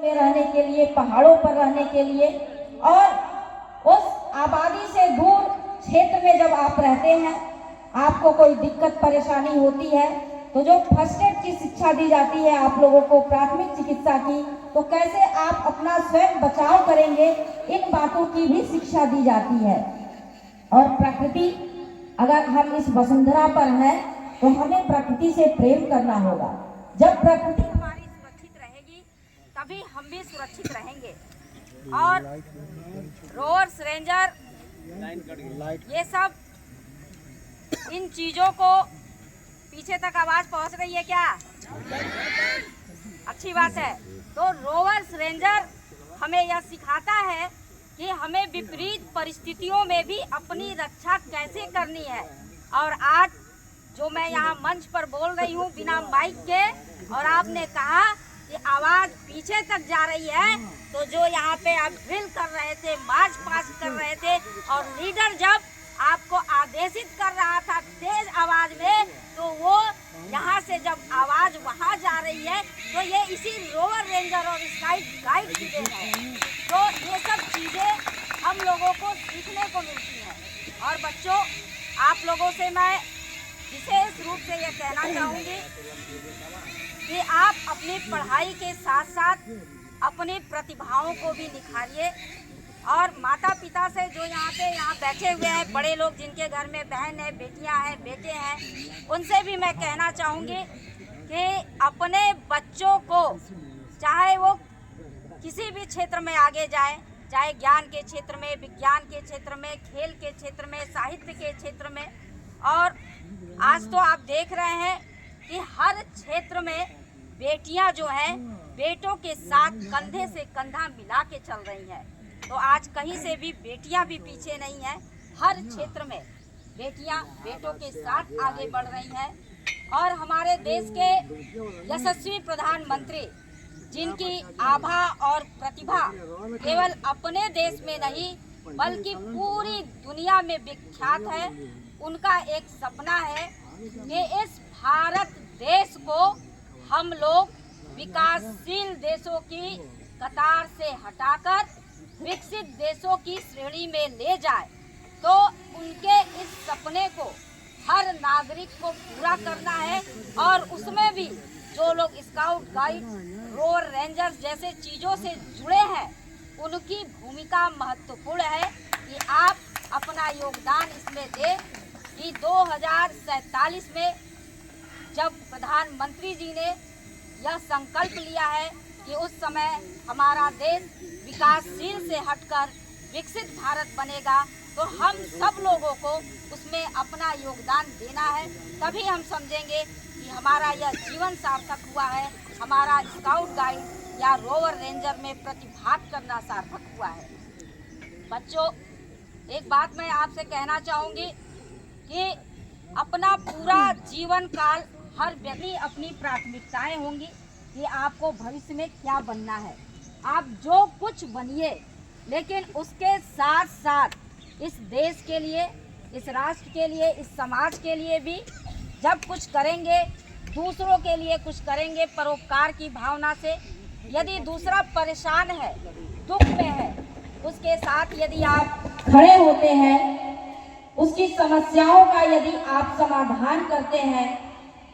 में रहने के लिए, पहाड़ों पर रहने के लिए, और उस आबादी से दूर क्षेत्र में जब आप रहते हैं, आपको कोई दिक्कत परेशानी होती है तो जो फर्स्ट एड की शिक्षा दी जाती है आप लोगों को, प्राथमिक चिकित्सा की, तो कैसे आप अपना स्वयं बचाव करेंगे, इन बातों की भी शिक्षा दी जाती है। और प्रकृति, अगर हम इस वसुंधरा पर हैं तो हमें प्रकृति से प्रेम करना होगा। जब प्रकृति हमारी सुरक्षित रहेगी तभी हम भी सुरक्षित रहेंगे। और रोवर्स, रेंजर, ये सब इन चीजों को, पीछे तक आवाज पहुंच रही है क्या? अच्छी बात है। तो रोवर्स, रेंजर हमें यह सिखाता है कि हमें विपरीत परिस्थितियों में भी अपनी रक्षा कैसे करनी है। और आज जो मैं यहाँ मंच पर बोल रही हूँ बिना माइक के, और आपने कहा कि आवाज पीछे तक जा रही है, तो जो यहाँ पे आप ड्रिल कर रहे थे, मार्च पास्ट कर रहे थे, और लीडर जब आपको आदेशित कर रहा था तेज आवाज में, तो वो यहाँ से जब आवाज वहाँ जा रही है, तो ये इसी रोवर, रेंजर और स्काउट गाइड की देन है। तो ये सब चीजें हम लोगों को सीखने को मिलती हैं। और बच्चों, आप लोगों से मैं विशेष रूप से ये कहना चाहूँगी कि आप अपनी पढ़ाई के साथ साथ अपनी प्रतिभाओं को भी निखारिए। और माता पिता से जो यहाँ बैठे हुए हैं बड़े लोग, जिनके घर में बहन है, बेटियाँ हैं, बेटे हैं, उनसे भी मैं कहना चाहूँगी कि अपने बच्चों को, चाहे वो किसी भी क्षेत्र में आगे जाए, चाहे ज्ञान के क्षेत्र में, विज्ञान के क्षेत्र में, खेल के क्षेत्र में, साहित्य के क्षेत्र में, और आज तो आप देख रहे हैं कि हर क्षेत्र में बेटियां जो हैं बेटों के साथ कंधे से कंधा मिला के चल रही हैं। तो आज कहीं से भी बेटियां भी पीछे नहीं हैं, हर क्षेत्र में बेटियां बेटों के साथ आगे बढ़ रही हैं। और हमारे देश के यशस्वी प्रधानमंत्री, जिनकी आभा और प्रतिभा केवल अपने देश में नहीं बल्कि पूरी दुनिया में विख्यात है, उनका एक सपना है कि इस भारत देश को हम लोग विकासशील देशों की कतार से हटाकर विकसित देशों की श्रेणी में ले जाए। तो उनके इस सपने को हर नागरिक को पूरा करना है। और उसमें भी जो लोग स्काउट गाइड, रोवर, रेंजर्स जैसे चीज़ों से जुड़े हैं, उनकी भूमिका महत्वपूर्ण है कि आप अपना योगदान इसमें दें कि 2047 में जब प्रधानमंत्री जी ने यह संकल्प लिया है कि उस समय हमारा देश विकासशील से हटकर विकसित भारत बनेगा, तो हम सब लोगों को उसमें अपना योगदान देना है। तभी हम समझेंगे कि हमारा यह जीवन सार्थक हुआ है, हमारा स्काउट गाइड या रोवर, रेंजर में प्रतिभाग करना सार्थक हुआ है। बच्चों, एक बात मैं आपसे कहना चाहूँगी कि अपना पूरा जीवन काल हर व्यक्ति अपनी प्राथमिकताएं होंगी कि आपको भविष्य में क्या बनना है। आप जो कुछ बनिए, लेकिन उसके साथ साथ इस देश के लिए, इस राष्ट्र के लिए, इस समाज के लिए भी जब कुछ करेंगे, दूसरों के लिए कुछ करेंगे परोपकार की भावना से। यदि दूसरा परेशान है, दुख में है, उसके साथ यदि आप खड़े होते हैं, उसकी समस्याओं का यदि आप समाधान करते हैं,